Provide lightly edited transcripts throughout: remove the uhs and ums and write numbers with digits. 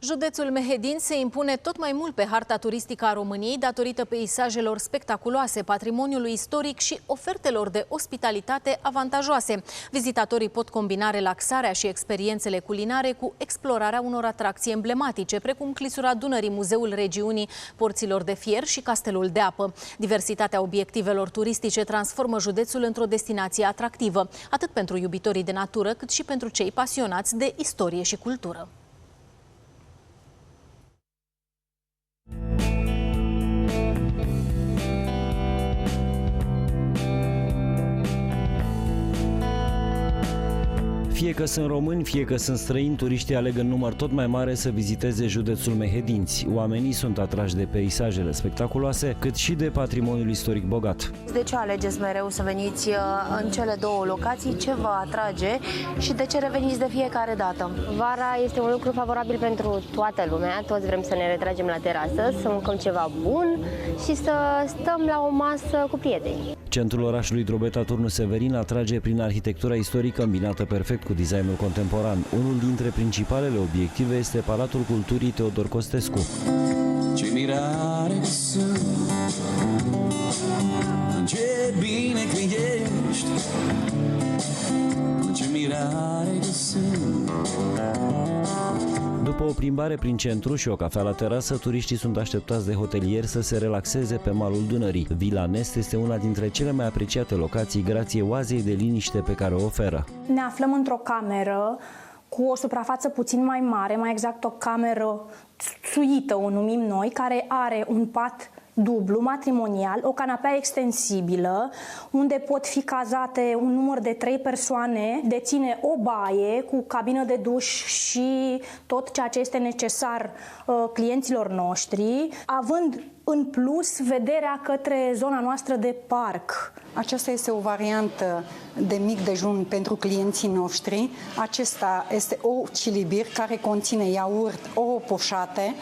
Județul Mehedin se impune tot mai mult pe harta turistică a României datorită peisajelor spectaculoase, patrimoniului istoric și ofertelor de ospitalitate avantajoase. Vizitatorii pot combina relaxarea și experiențele culinare cu explorarea unor atracții emblematice, precum clisura Dunării, Muzeul Regiunii Porților de Fier și Castelul de Apă. Diversitatea obiectivelor turistice transformă județul într-o destinație atractivă, atât pentru iubitorii de natură, cât și pentru cei pasionați de istorie și cultură. Fie că sunt români, fie că sunt străini, turiștii aleg în număr tot mai mare să viziteze județul Mehedinți. Oamenii sunt atrași de peisajele spectaculoase, cât și de patrimoniul istoric bogat. De ce alegeți mereu să veniți în cele două locații? Ce vă atrage și de ce reveniți de fiecare dată? Vara este un lucru favorabil pentru toată lumea. Toți vrem să ne retragem la terasă, să mâncăm ceva bun și să stăm la o masă cu prieteni. Centrul orașului Drobeta Turnu Severin atrage prin arhitectura istorică îmbinată perfect cu designul contemporan. Unul dintre principalele obiective este Palatul Culturii Teodor Costescu. Ce mirare că sunt, ce bine că ești, ce mirare că sunt. După o plimbare prin centru și o cafea la terasă, turiștii sunt așteptați de hotelieri să se relaxeze pe malul Dunării. Vila Nest este una dintre cele mai apreciate locații grație oazei de liniște pe care o oferă. Ne aflăm într-o cameră cu o suprafață puțin mai mare, mai exact o cameră suită, o numim noi, care are un pat dublu, matrimonial, o canapea extensibilă, unde pot fi cazate un număr de 3 persoane, deține o baie cu cabină de duș și tot ceea ce este necesar clienților noștri, având în plus vederea către zona noastră de parc. Aceasta este o variantă de mic dejun pentru clienții noștri. Acesta este o cilibir care conține iaurt, ouă poșate.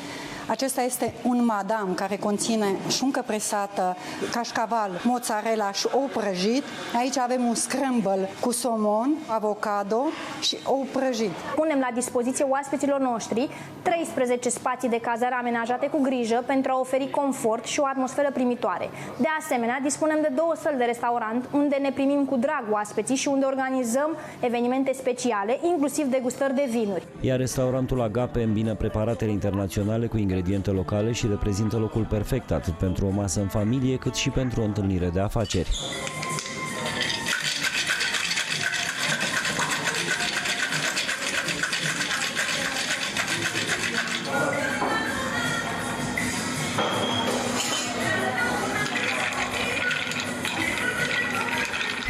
Acesta este un madam care conține șuncă presată, cașcaval, mozzarella și ou prăjit. Aici avem un scramble cu somon, avocado și ou prăjit. Punem la dispoziție oaspeților noștri 13 spații de cazare amenajate cu grijă pentru a oferi confort și o atmosferă primitoare. De asemenea, dispunem de 2 săli de restaurant unde ne primim cu drag oaspeții și unde organizăm evenimente speciale, inclusiv degustări de vinuri. Iar restaurantul Agape îmbină preparatele internaționale cu ingrediente locale și reprezintă locul perfect atât pentru o masă în familie cât și pentru o întâlnire de afaceri.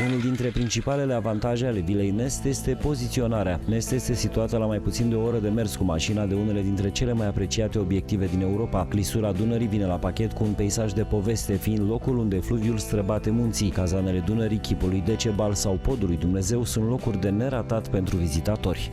Unul dintre principalele avantaje ale vilei Nest este poziționarea. Nest este situată la mai puțin de o oră de mers cu mașina de unele dintre cele mai apreciate obiective din Europa. Clisura Dunării vine la pachet cu un peisaj de poveste, fiind locul unde fluviul străbate munții. Cazanele Dunării, chipul lui Decebal sau podul lui Dumnezeu sunt locuri de neratat pentru vizitatori.